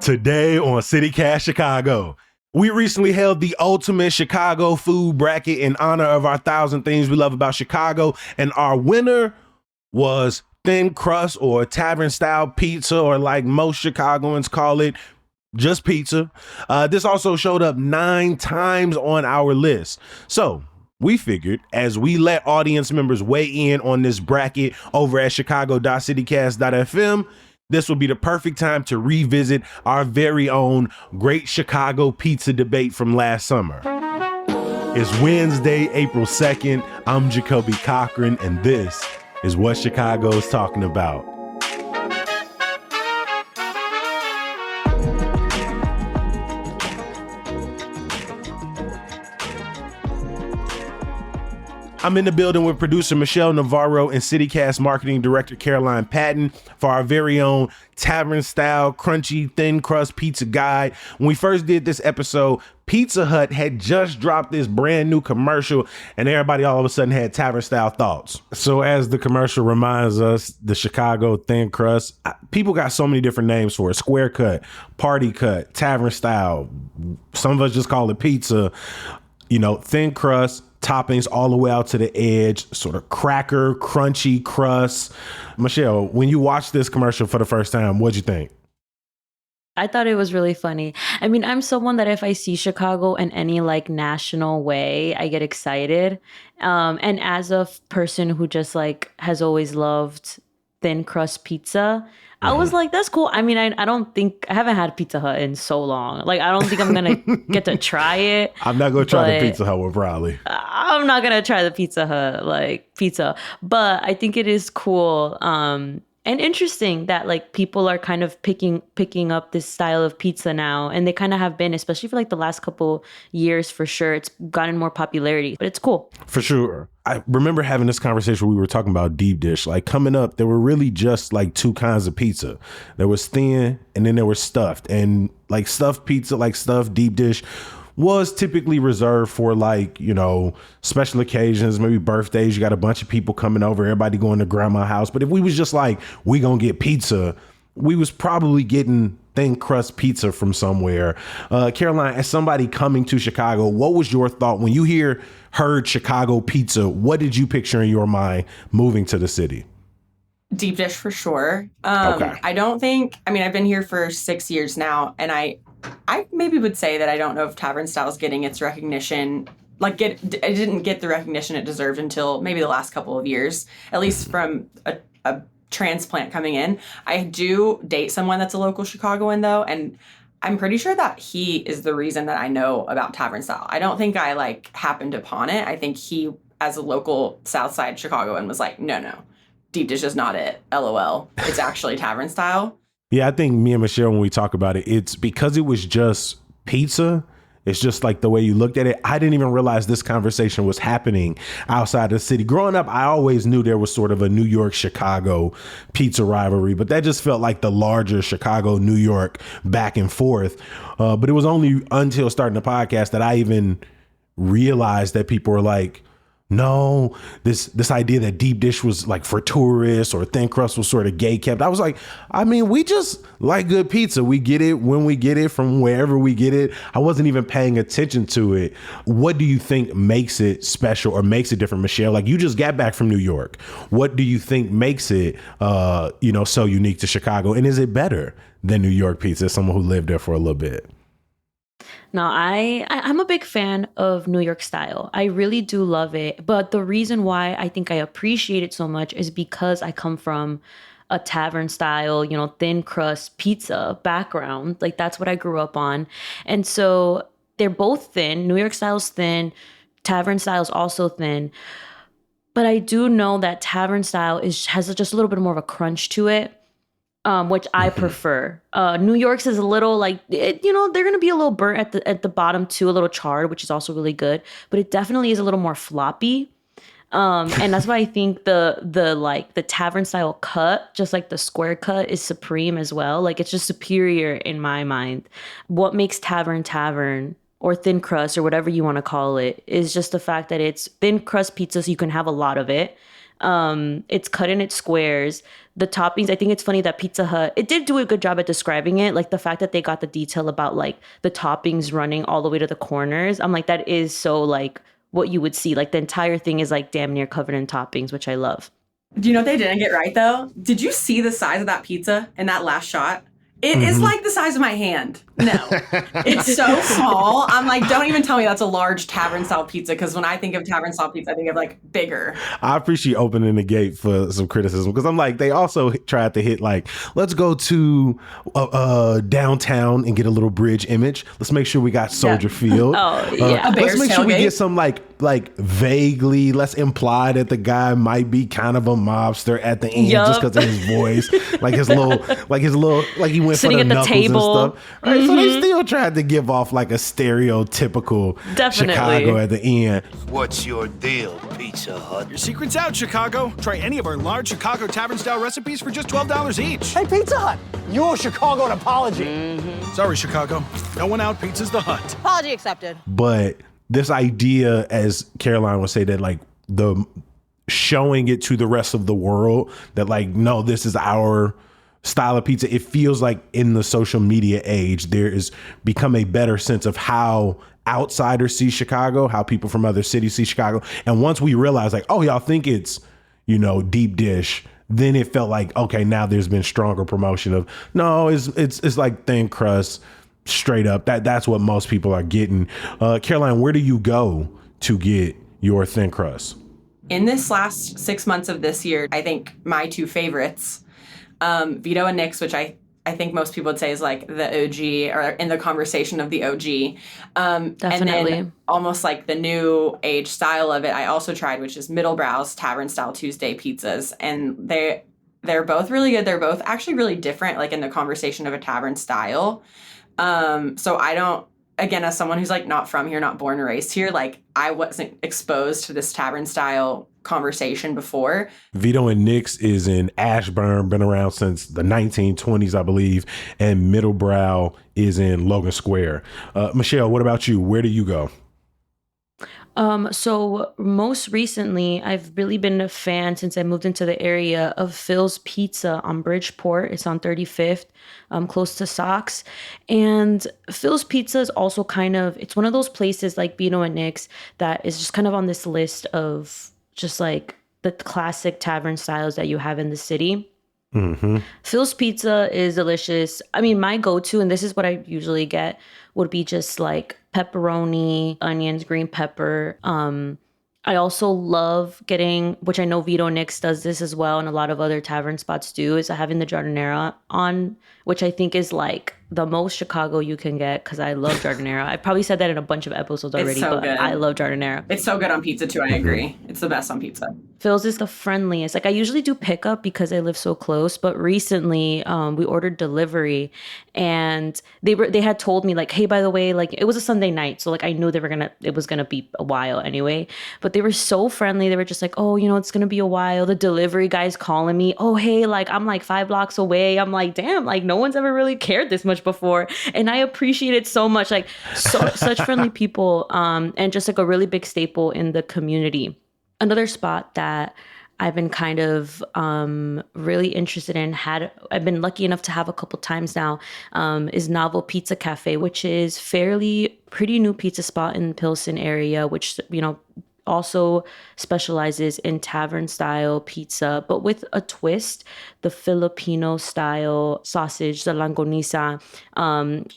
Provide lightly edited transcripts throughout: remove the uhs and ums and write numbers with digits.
Today on CityCast Chicago, we recently held the ultimate Chicago food bracket in honor of our 1,000 things we love about Chicago, and our winner was thin crust or Tavern-Style pizza, or like most Chicagoans call it, just pizza. This also showed up 9 times on our list. So we figured, as we let audience members weigh in on this bracket over at chicago.citycast.fm, this will be the perfect time to revisit our very own Great Chicago Pizza debate from last summer. It's Wednesday, April 2nd. I'm Jacoby Cochran, and this is what Chicago's talking about. I'm in the building with producer Michelle Navarro and CityCast marketing director Caroline Patton for our very own Tavern-Style crunchy thin crust pizza guide. When we first did this episode, Pizza Hut had just dropped this brand new commercial, and everybody all of a sudden had Tavern-Style thoughts. So as the commercial reminds us, the Chicago thin crust, people got so many different names for it: square cut, party cut, Tavern-Style. Some of us just call it pizza. You know, thin crust, toppings all the way out to the edge, sort of cracker, crunchy crust. Michelle, when you watched this commercial for the first time, what'd you think? I thought it was really funny. I mean, I'm someone that if I see Chicago in any like national way, I get excited. And as a person who just like has always loved thin crust pizza, I was like, that's cool. I mean, I haven't had Pizza Hut in so long. Like, I don't think I'm going to get to try it. I'm not going to try the Pizza Hut one, probably. I'm not going to try the Pizza Hut, like, pizza. But I think it is cool and interesting that, like, people are kind of picking up this style of pizza now. And they kind of have been, especially for, like, the last couple years, for sure. It's gotten more popularity. But it's cool. For sure. I remember having this conversation where we were talking about deep dish. Like, coming up, there were really just like 2 kinds of pizza. There was thin, and then there was stuffed. And like stuffed pizza, like stuffed deep dish, was typically reserved for like, you know, special occasions, maybe birthdays. You got a bunch of people coming over, everybody going to grandma's house. But if we was just like, we gonna get pizza, we was probably getting thin crust pizza from somewhere. Caroline, as somebody coming to Chicago, what was your thought when you heard Chicago pizza? What did you picture in your mind moving to the city? Deep dish for sure. Okay. I've been here for 6 years now, and I maybe would say that I don't know if Tavern-Style is getting its recognition. It didn't get the recognition it deserved until maybe the last couple of years, at least from a transplant coming in. I do date someone that's a local Chicagoan though, and I'm pretty sure that he is the reason that I know about Tavern-Style. I don't think I happened upon it. I think he, as a local Southside Chicagoan, was like, no, deep dish is not it. LOL. It's actually Tavern-Style. Yeah, I think me and Michelle, when we talk about it, it's because it was just pizza. It's just like the way you looked at it. I didn't even realize this conversation was happening outside the city. Growing up, I always knew there was sort of a New York-Chicago pizza rivalry, but that just felt like the larger Chicago-New York back and forth. But it was only until starting the podcast that I even realized that people were like, no, this idea that deep dish was like for tourists or thin crust was sort of gay kept. I was like, I mean, we just like good pizza. We get it when we get it from wherever we get it. I wasn't even paying attention to it. What do you think makes it special or makes it different, Michelle? Like, you just got back from New York. What do you think makes it, so unique to Chicago? And is it better than New York pizza as someone who lived there for a little bit? No, I'm a big fan of New York style. I really do love it. But the reason why I think I appreciate it so much is because I come from a tavern style, thin crust pizza background. Like, that's what I grew up on. And so they're both thin. New York style's thin. Tavern style is also thin. But I do know that tavern style has just a little bit more of a crunch to it. Which I prefer. New York's is a little they're going to be a little burnt at the bottom too, a little charred, which is also really good. But it definitely is a little more floppy. And that's why I think the tavern style cut, just like the square cut, is supreme as well. Like, it's just superior in my mind. What makes tavern or thin crust or whatever you want to call it is just the fact that it's thin crust pizza, so you can have a lot of it. It's cut in its squares. The toppings, I think it's funny that Pizza Hut, it did do a good job at describing it. Like the fact that they got the detail about like the toppings running all the way to the corners. I'm like, that is so like what you would see. Like the entire thing is like damn near covered in toppings, which I love. Do you know what they didn't get right though? Did you see the size of that pizza in that last shot? It is like the size of my hand. No, it's so small. I'm like, don't even tell me that's a large Tavern-Style pizza, because when I think of Tavern-Style pizza, I think of like bigger. I appreciate opening the gate for some criticism, because I'm like, they also tried to hit like, let's go to downtown and get a little bridge image. Let's make sure we got Soldier Field. Oh, yeah. Let's make sure we get some like vaguely, let's imply that the guy might be kind of a mobster at the end just because of his voice, like he went sitting for the at the knuckles table. and stuff. Right? So they still tried to give off like a stereotypical Definitely. Chicago at the end. What's your deal, Pizza Hut? Your secret's out, Chicago. Try any of our large Chicago Tavern-Style recipes for just $12 each. Hey, Pizza Hut, you owe Chicago an apology. Sorry, Chicago. No one out pizza's the Hut. Apology accepted. But this idea, as Caroline would say, that like the showing it to the rest of the world that like, no, this is our style of pizza. It feels like in the social media age, there is become a better sense of how outsiders see Chicago, how people from other cities see Chicago. And once we realize like, oh, y'all think it's, deep dish, then it felt like, okay, now there's been stronger promotion of, no, it's like thin crust, straight up. That's what most people are getting. Caroline, where do you go to get your thin crust? In this last 6 months of this year, I think my two favorites, Vito and Nick's, which I think most people would say is like the OG, or in the conversation of the OG. Definitely. And then almost like the new age style of it, I also tried, which is Middlebrow's Tavern-Style Tuesday pizzas. And they're both really good. They're both actually really different, like in the conversation of a tavern style. So I don't, again, as someone who's like not from here, not born or raised here, like I wasn't exposed to this tavern style conversation before. Vito and Nick's is in Ashburn, been around since the 1920s, I believe. And Middlebrow is in Logan Square. Michelle, what about you? Where do you go? So most recently, I've really been a fan since I moved into the area of Phil's Pizza on Bridgeport. It's on 35th, close to Sox. And Phil's Pizza is also it's one of those places like Vito and Nick's that is just kind of on this list of just like the classic tavern styles that you have in the city. Mm-hmm. Phil's Pizza is delicious. I mean, my go-to, and this is what I usually get, would be just like pepperoni, onions, green pepper. I also love getting, which I know Vito Nick's does this as well, and a lot of other tavern spots do, is having the giardiniera on, which I think is like the most Chicago you can get, because I love giardiniera. I probably said that in a bunch of episodes already, so but good. I love giardiniera. It's so good on pizza too, I agree. It's the best on pizza. Phil's is the friendliest. Like I usually do pickup because I live so close, but recently we ordered delivery, and they had told me like, hey, by the way, like it was a Sunday night, so like I knew it was gonna be a while anyway. But they were so friendly. They were just like, oh, it's gonna be a while. The delivery guy's calling me. Oh, hey, like I'm like 5 blocks away. I'm like, damn, like no one's ever really cared this much before, and I appreciate it so much. Like such friendly people, and just like a really big staple in the community. Another spot that I've been kind of really interested in, I've been lucky enough to have a couple times now, is Novel Pizza Cafe, which is pretty new pizza spot in the Pilsen area, which, also specializes in tavern style pizza, but with a twist, the Filipino style sausage, the longanisa,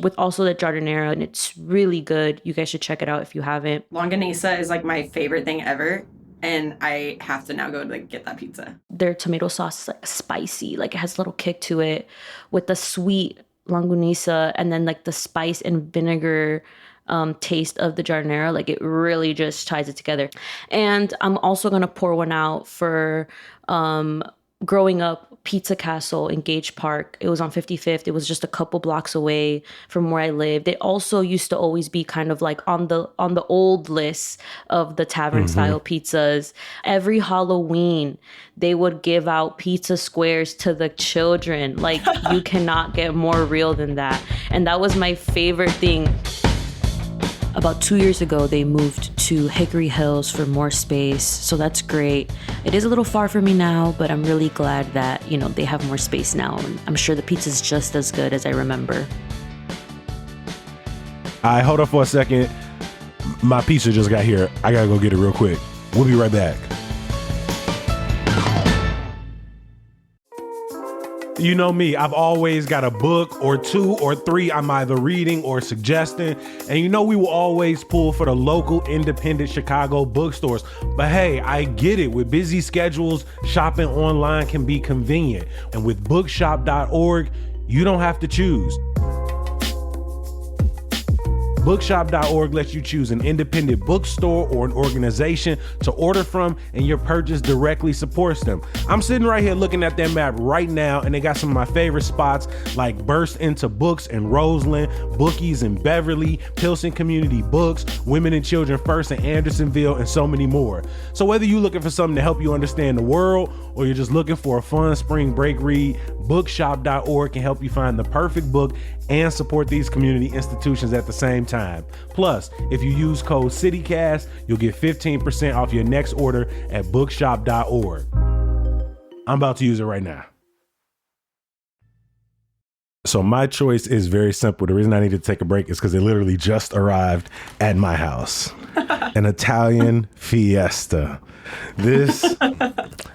with also the giardiniera, and it's really good. You guys should check it out if you haven't. Longanisa is like my favorite thing ever. And I have to now go to get that pizza. Their tomato sauce is like spicy, like it has a little kick to it, with the sweet longanisa and then like the spice and vinegar taste of the giardiniera. Like it really just ties it together. And I'm also gonna pour one out for growing up, Pizza Castle in Gage Park. It was on 55th. It was just a couple blocks away from where I lived. It also used to always be kind of like on the old list of the tavern style pizzas. Every Halloween, they would give out pizza squares to the children. Like you cannot get more real than that. And that was my favorite thing about 2 years ago, they moved to Hickory Hills for more space. So that's great. It is a little far for me now, but I'm really glad that, they have more space now. And I'm sure the pizza's just as good as I remember. Hold up for a second. My pizza just got here. I gotta go get it real quick. We'll be right back. You know me, I've always got a book or 2 or 3 I'm either reading or suggesting. And we will always pull for the local independent Chicago bookstores. But hey, I get it. With busy schedules, shopping online can be convenient. And with bookshop.org, you don't have to choose. Bookshop.org lets you choose an independent bookstore or an organization to order from, and your purchase directly supports them. I'm sitting right here looking at their map right now, and they got some of my favorite spots like Burst Into Books in Roseland, Bookies in Beverly, Pilsen Community Books, Women and Children First in Andersonville, and so many more. So whether you're looking for something to help you understand the world, or you're just looking for a fun spring break read, bookshop.org can help you find the perfect book and support these community institutions at the same time. Plus, if you use code CityCast, you'll get 15% off your next order at bookshop.org. I'm about to use it right now. So my choice is very simple. The reason I need to take a break is because it literally just arrived at my house. An Italian Fiesta. This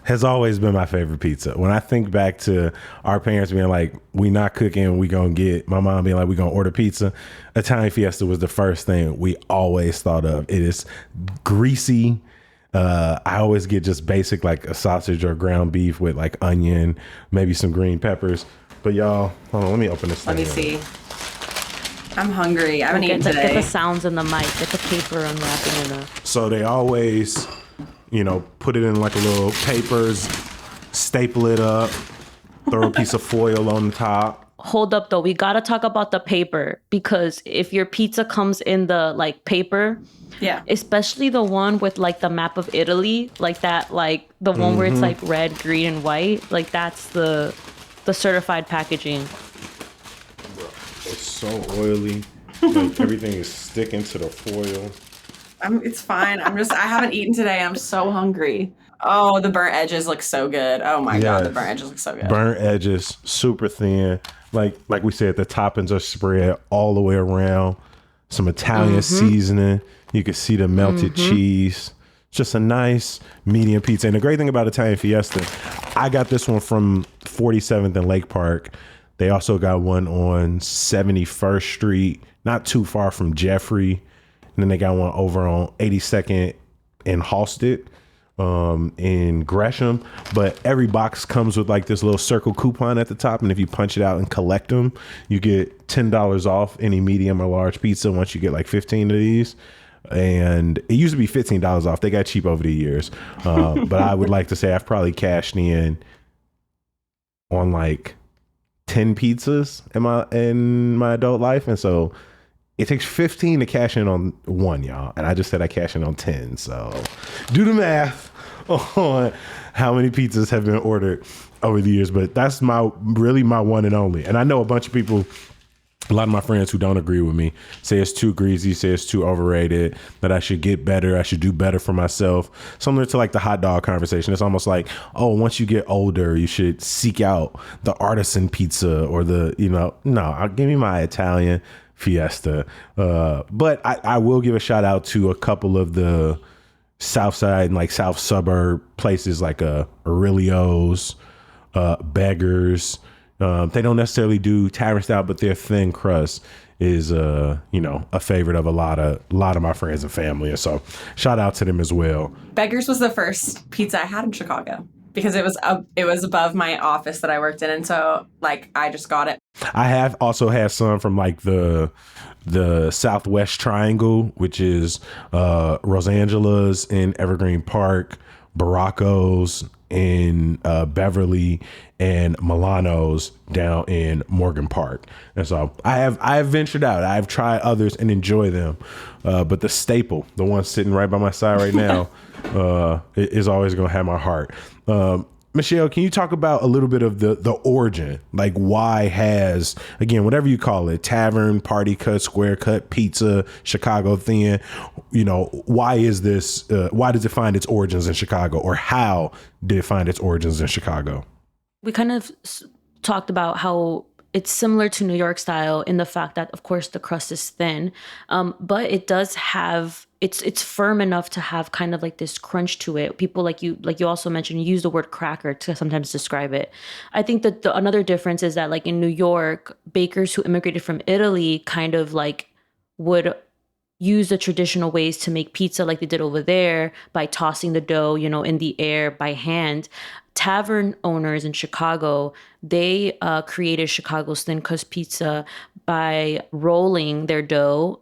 has always been my favorite pizza. When I think back to our parents being like, we not cooking, we gonna get, my mom being like, we gonna order pizza, Italian Fiesta was the first thing we always thought of. It is greasy. I always get just basic, like a sausage or ground beef with like onion, maybe some green peppers. But y'all, hold on, let me open this thing. Let me see. I'm hungry. I haven't eaten today. Get the sounds in the mic. Get the paper unwrapping in the... So they always, put it in like a little papers, staple it up, throw a piece of foil on the top. Hold up though, we gotta talk about the paper, because if your pizza comes in the like paper, yeah, especially the one with like the map of Italy, like that, like the one where it's like red, green, and white, like that's the certified packaging. It's so oily. Like everything is sticking to the foil. It's fine. I haven't eaten today. I'm so hungry. Oh, the burnt edges look so good. Oh my God, the burnt edges look so good. Burnt edges, super thin. Like we said, the toppings are spread all the way around. Some Italian seasoning. You can see the melted cheese. Just a nice medium pizza. And the great thing about Italian Fiesta, I got this one from 47th and Lake Park. They also got one on 71st Street, not too far from Jeffrey. And then they got one over on 82nd in Halsted, in Gresham. But every box comes with like this little circle coupon at the top. And if you punch it out and collect them, you get $10 off any medium or large pizza once you get like 15 of these. And it used to be $15 off. They got cheap over the years. But I would like to say I've probably cashed in on like 10 pizzas in my adult life. And so it takes 15 to cash in on one, y'all. And I just said I cash in on 10. So do the math on how many pizzas have been ordered over the years. But that's really my one and only. And I know a bunch of people, a lot of my friends who don't agree with me say it's too greasy, say it's too overrated, that I should get better, I should do better for myself. Similar to like the hot dog conversation. It's almost like, oh, once you get older, you should seek out the artisan pizza or no, give me my Italian Fiesta. But I will give a shout out to a couple of the South Side and like South suburb places like Aurelio's, Beggars. They don't necessarily do Tavern-Style, but their thin crust is a favorite of a lot of my friends and family. And so shout out to them as well. Beggars was the first pizza I had in Chicago because it was above my office that I worked in. And so like I just got it. I have also had some from like the Southwest Triangle, which is Rosangela's in Evergreen Park, Baracco's in Beverly, and Milano's down in Morgan Park. And so I have ventured out. I've tried others and enjoy them. But the staple, the one sitting right by my side right now, is always going to have my heart. Michelle, can you talk about a little bit of the origin? Like, why has, again, whatever you call it, tavern, party cut, square cut, pizza, Chicago thin, why is this, why does it find its origins in Chicago, or how did it find its origins in Chicago? We kind of talked about how it's similar to New York style in the fact that, of course, the crust is thin, but it does have, it's firm enough to have kind of like this crunch to it. People like you also mentioned, you use the word cracker to sometimes describe it. I think that another difference is that, like, in New York, bakers who immigrated from Italy kind of like would use the traditional ways to make pizza like they did over there by tossing the dough, in the air by hand. Tavern owners in Chicago, they created Chicago's thin crust pizza by rolling their dough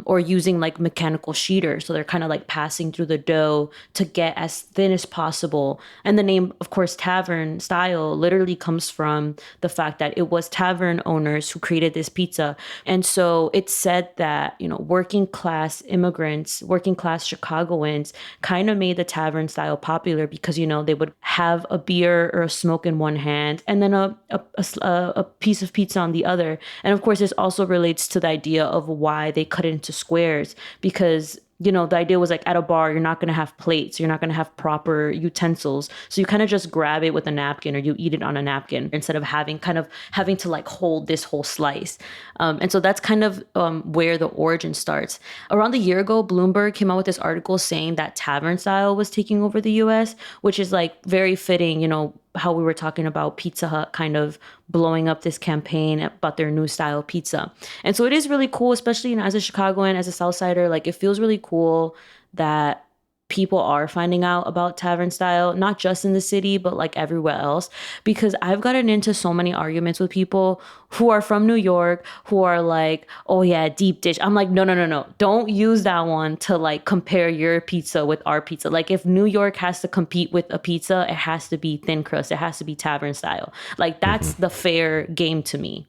or using like mechanical sheeters. So they're kind of like passing through the dough to get as thin as possible. And the name, of course, Tavern-Style literally comes from the fact that it was tavern owners who created this pizza. And so it's said that, working class immigrants, working class Chicagoans kind of made the Tavern-Style popular because, they would have a beer or a smoke in one hand and then a piece of pizza on the other. And of course, this also relates to the idea of why they cut it into squares, because the idea was like, at a bar, you're not going to have plates. You're not going to have proper utensils. So you kind of just grab it with a napkin, or you eat it on a napkin instead of having to like hold this whole slice. And so that's kind of where the origin starts. Around a year ago, Bloomberg came out with this article saying that Tavern-Style was taking over the US, which is like very fitting, how we were talking about Pizza Hut kind of blowing up this campaign about their new style pizza. And so it is really cool, especially as a Chicagoan, as a Southsider, like it feels really cool that people are finding out about Tavern-Style, not just in the city, but like everywhere else. Because I've gotten into so many arguments with people who are from New York, who are like, oh yeah, deep dish. I'm like, no. Don't use that one to like compare your pizza with our pizza. Like if New York has to compete with a pizza, it has to be thin crust. It has to be Tavern-Style. Like that's the fair game to me.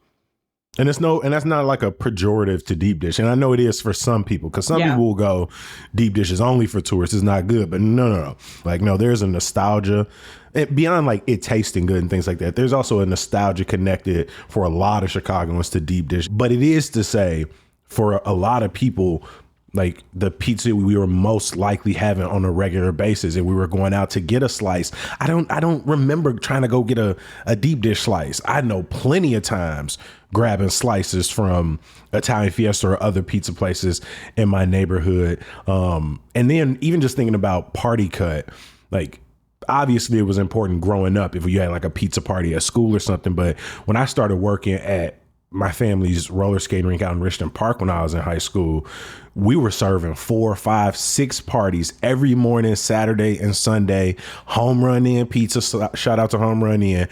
And that's not like a pejorative to deep dish. And I know it is for some people, because some people will go, deep dish is only for tourists, it's not good. But no. Like, no, there's a nostalgia. And beyond like it tasting good and things like that, there's also a nostalgia connected for a lot of Chicagoans to deep dish. But it is to say, for a lot of people, like the pizza we were most likely having on a regular basis, and we were going out to get a slice. I don't remember trying to go get a deep dish slice. I know plenty of times grabbing slices from Italian Fiesta or other pizza places in my neighborhood. And then even just thinking about party cut, like obviously it was important growing up if you had like a pizza party at school or something. But when I started working at my family's roller skating rink out in Richmond Park when I was in high school, we were serving 4, 5, 6 parties every morning, Saturday and Sunday. Home Run Inn Pizza, shout out to Home Run Inn.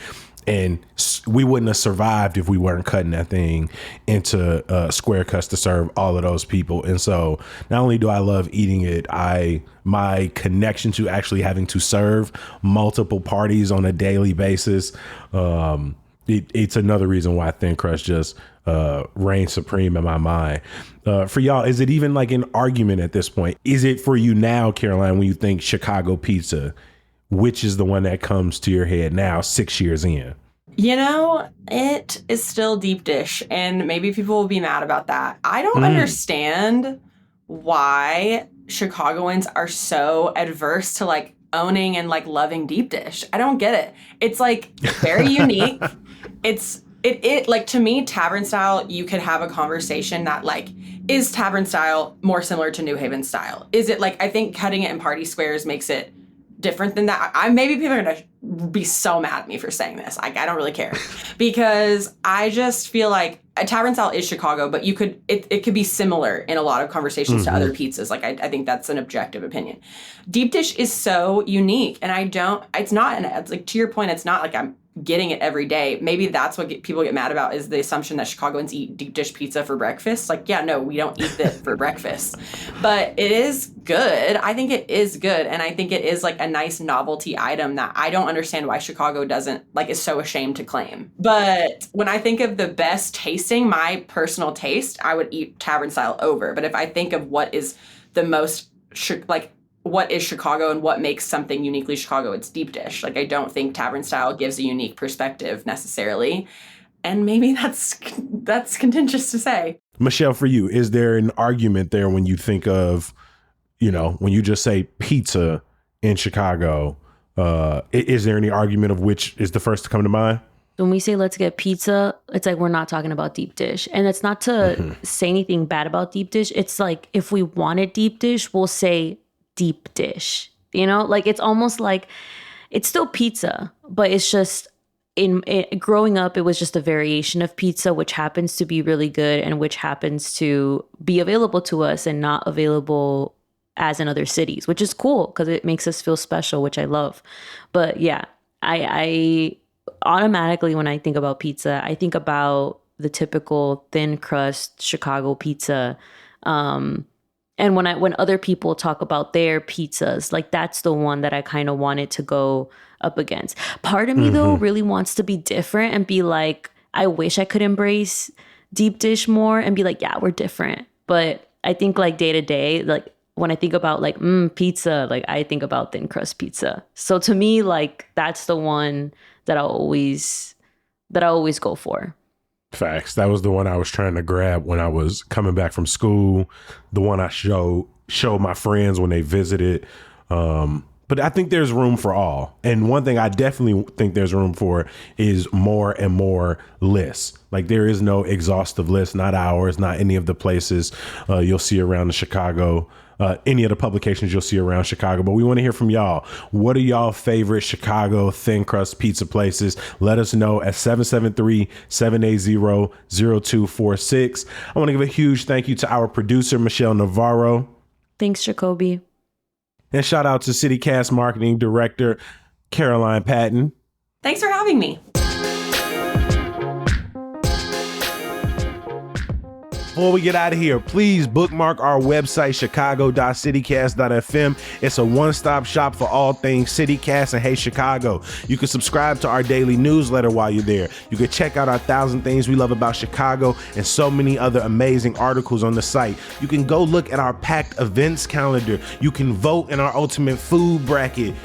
And we wouldn't have survived if we weren't cutting that thing into square cuts to serve all of those people. And so not only do I love eating it, my connection to actually having to serve multiple parties on a daily basis, it's another reason why thin crust just reigns supreme in my mind. For y'all, is it even like an argument at this point? Is it for you now, Caroline, when you think Chicago pizza, which is the one that comes to your head now, 6 years in? It is still deep dish, and maybe people will be mad about that. I don't understand why Chicagoans are so adverse to like owning and like loving deep dish. I don't get it. It's like very unique. It like, to me, Tavern-Style, you could have a conversation that like, is Tavern-Style more similar to New Haven style? Is it like, I think cutting it in party squares makes it different than that. Maybe people are gonna be so mad at me for saying this. I don't really care, because I just feel like a Tavern-Style is Chicago, but it could be similar in a lot of conversations to other pizzas. Like I think that's an objective opinion. Deep dish is so unique, and it's like, to your point, it's not like I'm getting it every day. Maybe that's what people get mad about, is the assumption that Chicagoans eat deep dish pizza for breakfast. Like, yeah, no, we don't eat it for breakfast, but it is good. I think it is good. And I think it is like a nice novelty item that I don't understand why Chicago doesn't like, is so ashamed to claim. But when I think of the best tasting, my personal taste, I would eat Tavern-Style over. But if I think of what is the most like what is Chicago and what makes something uniquely Chicago. It's deep dish. Like, I don't think Tavern-Style gives a unique perspective necessarily. And maybe that's contentious to say. Michelle, for you, is there an argument there when you think of, when you just say pizza in Chicago, is there any argument of which is the first to come to mind? When we say let's get pizza, it's like we're not talking about deep dish. And it's not to say anything bad about deep dish. It's like if we wanted deep dish, we'll say deep dish. Like it's almost like it's still pizza, but it's just growing up, it was just a variation of pizza, which happens to be really good and which happens to be available to us and not available as in other cities, which is cool because it makes us feel special, which I love. But yeah, I automatically, when I think about pizza, I think about the typical thin crust Chicago pizza. And when other people talk about their pizzas, like that's the one that I kind of wanted to go up against. Part of me though really wants to be different and be like, I wish I could embrace deep dish more and be like, yeah, we're different. But I think like day to day, like when I think about like pizza, like I think about thin crust pizza. So to me, like that's the one that I always go for. Facts. That was the one I was trying to grab when I was coming back from school. The one I showed my friends when they visited. But I think there's room for all. And one thing I definitely think there's room for is more and more lists. Like there is no exhaustive list, not ours, not any of the places you'll see around the Chicago, any of the publications you'll see around Chicago. But we want to hear from y'all. What are y'all favorite Chicago thin crust pizza places? Let us know at 773-780-0246. I want to give a huge thank you to our producer, Michelle Navarro. Thanks, Jacoby. And shout out to CityCast Marketing Director, Caroline Patton. Thanks for having me. Before we get out of here, please bookmark our website, chicago.citycast.fm. It's a one-stop shop for all things CityCast and Hey Chicago. You can subscribe to our daily newsletter while you're there. You can check out our 1,000 Things We Love About Chicago and so many other amazing articles on the site. You can go look at our packed events calendar. You can vote in our ultimate food bracket.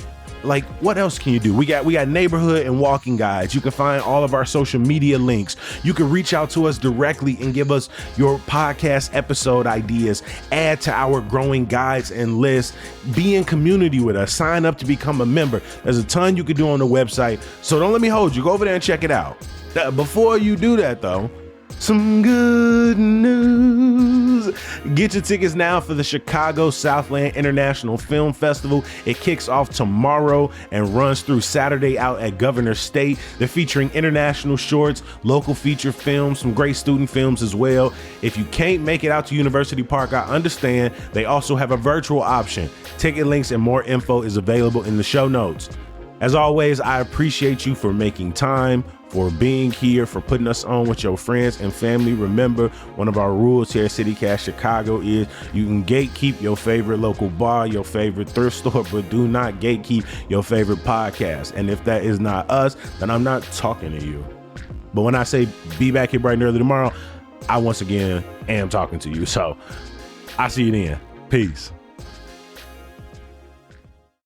Like, what else can you do? We got neighborhood and walking guides. You can find all of our social media links. You can reach out to us directly and give us your podcast episode ideas. Add to our growing guides and lists. Be in community with us. Sign up to become a member. There's a ton you can do on the website. So don't let me hold you. Go over there and check it out. Before you do that, though, some good news. Get your tickets now for the Chicago Southland International Film Festival. It kicks off tomorrow and runs through Saturday out at Governor State. They're featuring international shorts, local feature films, some great student films as well. If you can't make it out to University Park, I understand. They also have a virtual option. Ticket links and more info is available in the show notes. As always, I appreciate you for making time, for being here, for putting us on with your friends and family. Remember, one of our rules here at CityCast Chicago is you can gatekeep your favorite local bar, your favorite thrift store, but do not gatekeep your favorite podcast. And if that is not us, then I'm not talking to you. But when I say be back here bright and early tomorrow, I once again am talking to you. So I'll see you then. Peace.